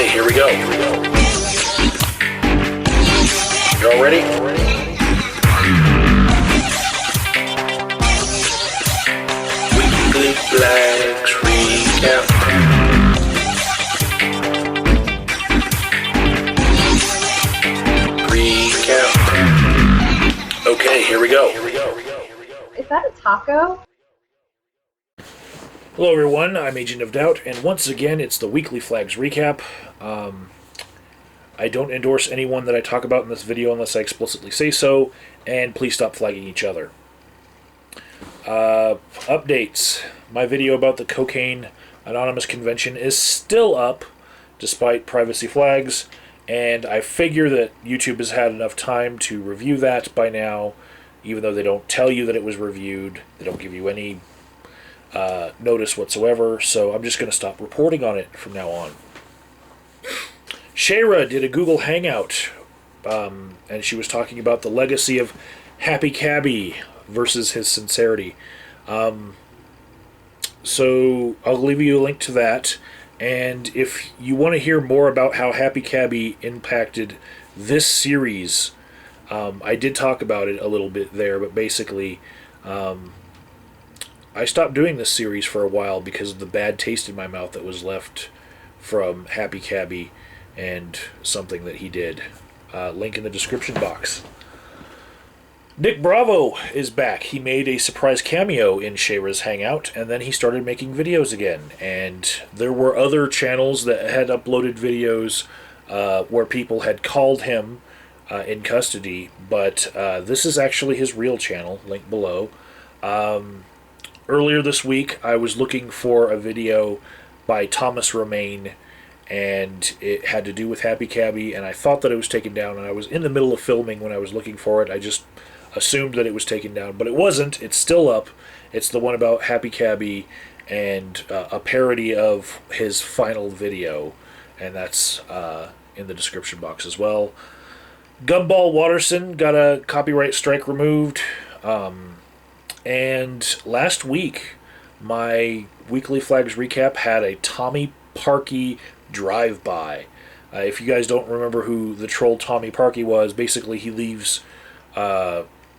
Okay, here we go. You all ready? Weekly Flags Recap. Okay, here we go. Is that a taco? Hello everyone, I'm Agent of Doubt, and once again it's the Weekly Flags Recap. I don't endorse anyone that I talk about in this video unless I explicitly say so, and please stop flagging each other. Updates. My video about the Cocaine Anonymous Convention is still up, despite privacy flags, and I figure that YouTube has had enough time to review that by now, even though they don't tell you that it was reviewed. They don't give you any notice whatsoever, so I'm just going to stop reporting on it from now on. Shayrah did a Google Hangout, and she was talking about the legacy of HappyCabbie versus his sincerity. So I'll leave you a link to that, and if you want to hear more about how HappyCabbie impacted this series, I did talk about it a little bit there, but basically I stopped doing this series for a while because of the bad taste in my mouth that was left from HappyCabbie and something that he did. Link in the description box. Nick Bravo is back. He made a surprise cameo in Shayrah's Hangout, and then he started making videos again. And there were other channels that had uploaded videos where people had called him in custody, but this is actually his real channel, link below. Earlier this week, I was looking for a video by Romaine, and it had to do with HappyCabbie, and I thought that it was taken down, and I was in the middle of filming when I was looking for it. I just assumed that it was taken down, but it wasn't. It's still up. It's the one about HappyCabbie and a parody of his final video, and that's in the description box as well. Gumball Watterson got a copyright strike removed. And last week, my Weekly Flags Recap had a Tommy Parky drive-by. If you guys don't remember who the troll Tommy Parky was, basically he leaves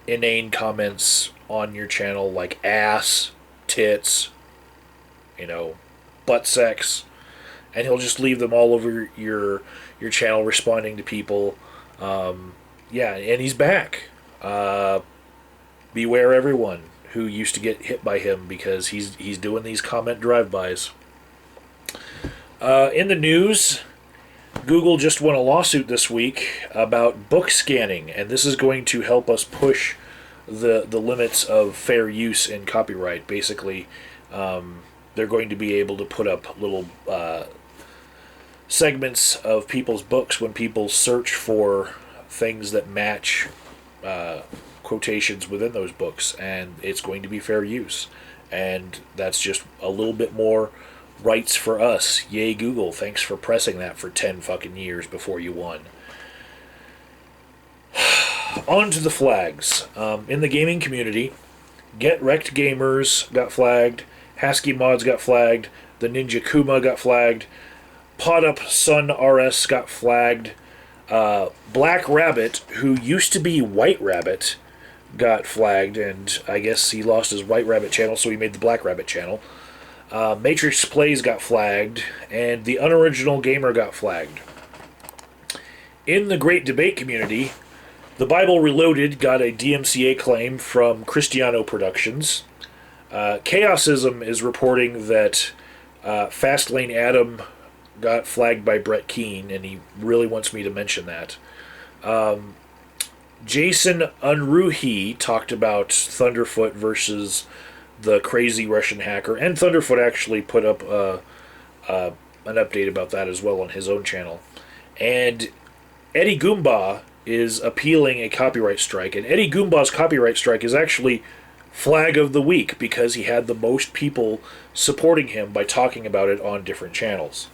inane comments on your channel like ass, tits, butt sex, and he'll just leave them all over your channel responding to people. Yeah, and he's back. Beware everyone who used to get hit by him, because he's doing these comment drive-bys. In the news, Google just won a lawsuit this week about book scanning, and this is going to help us push the limits of fair use in copyright. Basically, they're going to be able to put up little segments of people's books when people search for things that match quotations within those books, and it's going to be fair use, and that's just a little bit more rights for us. Yay, Google. Thanks for pressing that for 10 fucking years before you won. On to the flags. In the gaming community, GetRektGamerz got flagged, Hascy Mods got flagged, TheNinjaKuma got flagged, PotUpSonRs got flagged, Black Rabbit, who used to be White Rabbit, got flagged, and I guess he lost his White Rabbit channel, so he made the Black Rabbit channel. Matrix Plays got flagged, and TheUnoriginalGamer got flagged. In the Great Debate community, The Bible Reloaded got a DMCA claim from Cristiano Productions. Chaosism is reporting that Fastlane Adam got flagged by Bret Keane, and he really wants me to mention that. Jason Unruhe talked about Thunderfoot versus the CrazyRussianHacker, and Thunderfoot actually put up an update about that as well on his own channel. And Eddie Goomba is appealing a copyright strike, and Eddie Goomba's copyright strike is actually Flag of the Week because he had the most people supporting him by talking about it on different channels.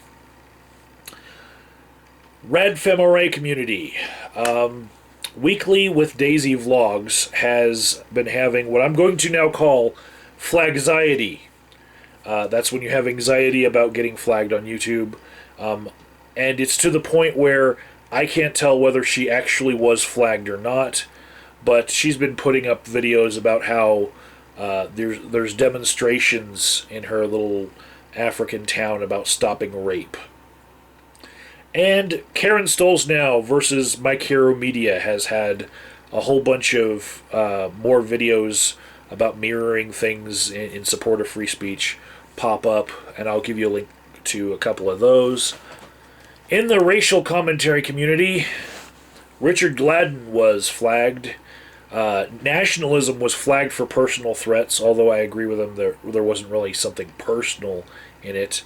RadFeMRA Community. Weekly with Daisy Vlogs has been having what I'm going to now call flagziety. That's when you have anxiety about getting flagged on YouTube. and it's to the point where I can't tell whether she actually was flagged or not, but she's been putting up videos about how there's demonstrations in her little African town about stopping rape. And Karen Stollznow versus MykeruMedia has had a whole bunch of more videos about mirroring things in support of free speech pop up, and I'll give you a link to a couple of those. In the racial commentary community, Richard Gladden was flagged. Nationalism was flagged for personal threats, although I agree with him there wasn't really something personal in it.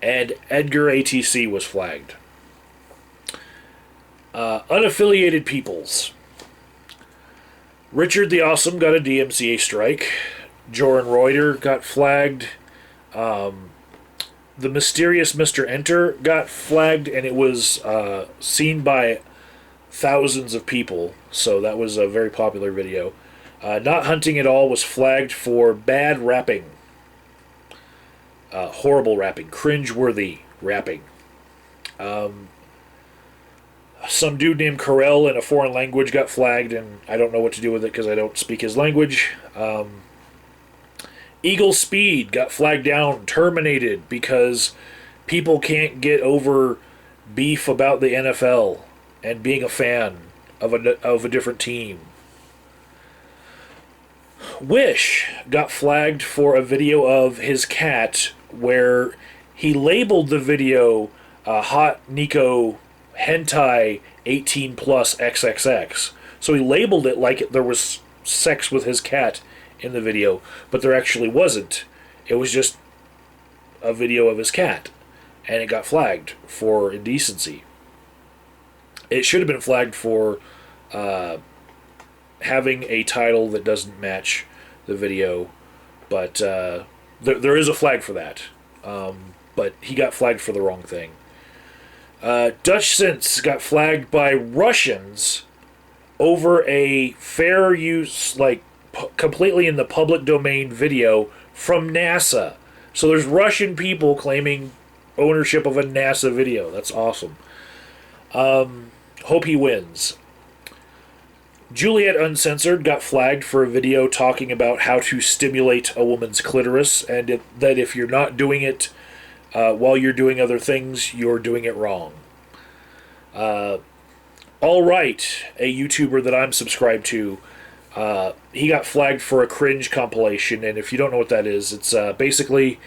And Edgar ATC was flagged. Unaffiliated peoples. Richard the Awesome got a DMCA strike. Joran Reuter got flagged. The Mysterious Mr. Enter got flagged, and it was seen by thousands of people, so that was a very popular video. Not Hunting at All was flagged for bad rapping. Horrible rapping. Cringe-worthy rapping. Some dude named Carell in a foreign language got flagged, and I don't know what to do with it because I don't speak his language. Eagle Speed got flagged down, terminated, because people can't get over beef about the NFL and being a fan of a different team. Wish got flagged for a video of his cat where he labeled the video Hot Nico Hentai 18 plus XXX. So he labeled it like there was sex with his cat in the video, but there actually wasn't. It was just a video of his cat, and it got flagged for indecency. It should have been flagged for having a title that doesn't match the video, but there is a flag for that. But he got flagged for the wrong thing. Dutch Sense got flagged by Russians over a fair use, like completely in the public domain video from NASA. So there's Russian people claiming ownership of a NASA video. That's awesome. Hope he wins. Juliet Uncensored got flagged for a video talking about how to stimulate a woman's clitoris, and that if you're not doing it while you're doing other things, you're doing it wrong. All Right, a YouTuber that I'm subscribed to, he got flagged for a cringe compilation, and if you don't know what that is, it's basically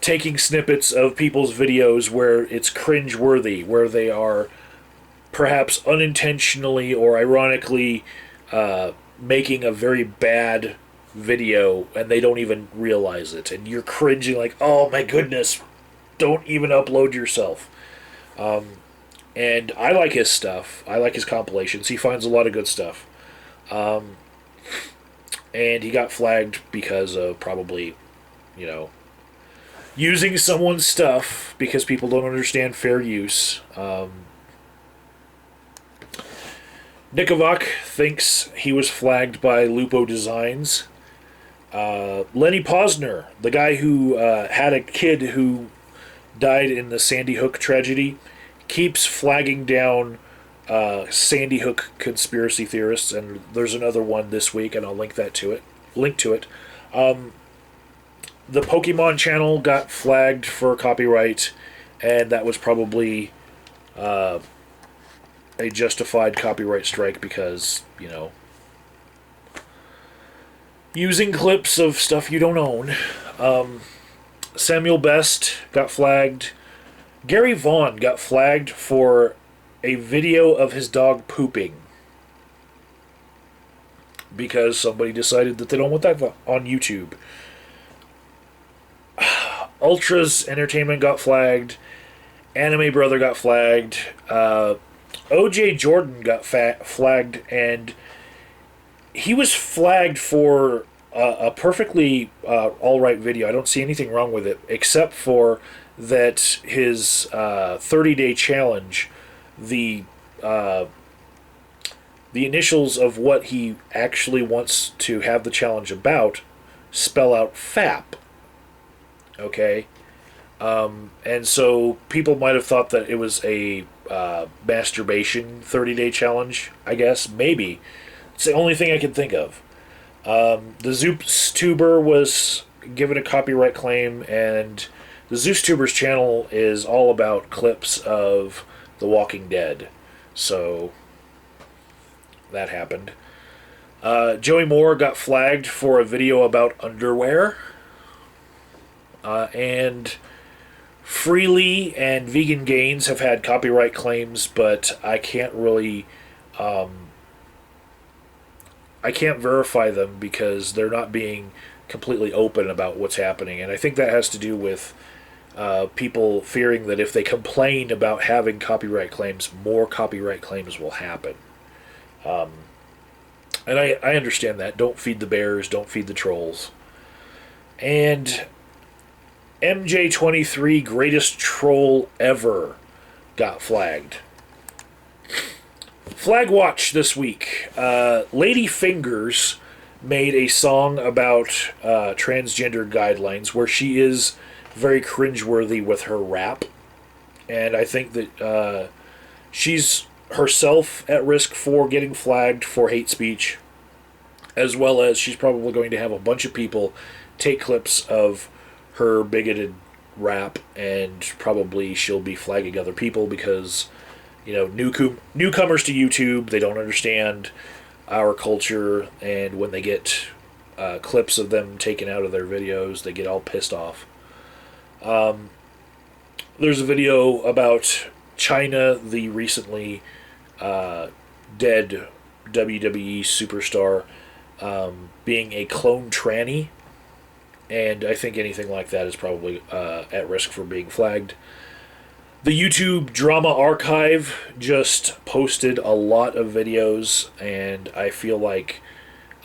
taking snippets of people's videos where it's cringe-worthy, where they are perhaps unintentionally or ironically making a very bad video, and they don't even realize it, and you're cringing like, oh my goodness, don't even upload yourself. And I like his stuff. I like his compilations. He finds a lot of good stuff. And he got flagged because of probably, using someone's stuff because people don't understand fair use. Nikovac thinks he was flagged by Lupo Designs. Lenny Posner, the guy who had a kid who died in the Sandy Hook tragedy, keeps flagging down Sandy Hook conspiracy theorists, and there's another one this week, and I'll link to it. The Pokemon channel got flagged for copyright, and that was probably a justified copyright strike because, using clips of stuff you don't own. Samuel Best got flagged. Gary Vaughn got flagged for a video of his dog pooping because somebody decided that they don't want that on YouTube. Ultras Entertainment got flagged. Anime Brother got flagged. OJ Jordan got flagged, and he was flagged for a perfectly alright video. I don't see anything wrong with it, except for that his 30-day challenge, the initials of what he actually wants to have the challenge about spell out FAP. Okay? And so people might have thought that it was a masturbation 30-day challenge, I guess. Maybe. It's the only thing I can think of. The Zeus Tuber was given a copyright claim, and the Zeus Tuber's channel is all about clips of The Walking Dead. So that happened. Joey Moore got flagged for a video about underwear. And Freely and Vegan Gains have had copyright claims, but I can't really... I can't verify them because they're not being completely open about what's happening. And I think that has to do with people fearing that if they complain about having copyright claims, more copyright claims will happen. And I understand that. Don't feed the bears, don't feed the trolls. And MJ23, greatest troll ever, got flagged. Flag watch this week. Lady Fingers made a song about transgender guidelines where she is very cringeworthy with her rap. And I think that she's herself at risk for getting flagged for hate speech, as well as she's probably going to have a bunch of people take clips of her bigoted rap, and probably she'll be flagging other people because, you know, newcomers to YouTube, they don't understand our culture, and when they get clips of them taken out of their videos, they get all pissed off. There's a video about China, the recently dead WWE superstar, being a clone tranny, and I think anything like that is probably at risk for being flagged. The YouTube Drama Archive just posted a lot of videos, and I feel like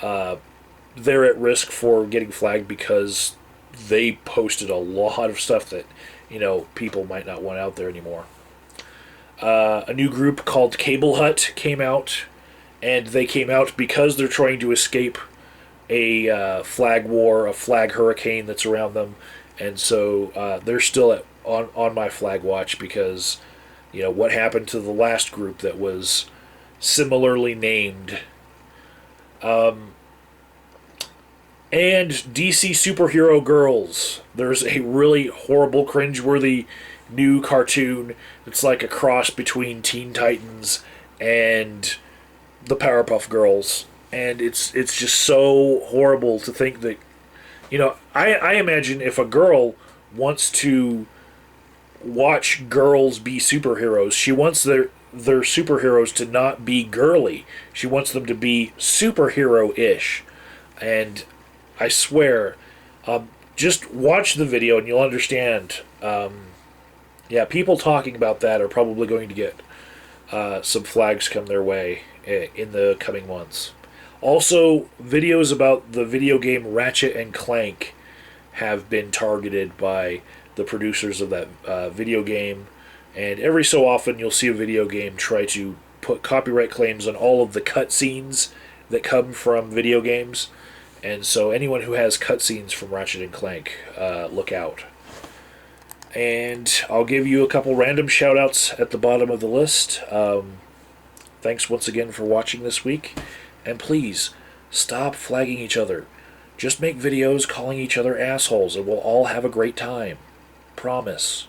they're at risk for getting flagged because they posted a lot of stuff that, you know, people might not want out there anymore. A new group called Cable Hut came out, and they came out because they're trying to escape a flag war, a flag hurricane that's around them, and so they're still on my flag watch because, you know, what happened to the last group that was similarly named. And DC Superhero Girls. There's a really horrible, cringeworthy new cartoon. It's like a cross between Teen Titans and the Powerpuff Girls. And it's just so horrible to think that, you know, I imagine if a girl wants to watch girls be superheroes, she wants their superheroes to not be girly. She wants them to be superhero-ish. And I swear, just watch the video and you'll understand. Yeah, people talking about that are probably going to get some flags come their way in the coming months. Also, videos about the video game Ratchet and Clank have been targeted by the producers of that video game, and every so often you'll see a video game try to put copyright claims on all of the cutscenes that come from video games, and so anyone who has cutscenes from Ratchet and Clank, look out. And I'll give you a couple random shoutouts at the bottom of the list. Thanks once again for watching this week, and please stop flagging each other. Just make videos calling each other assholes and we'll all have a great time. Promise.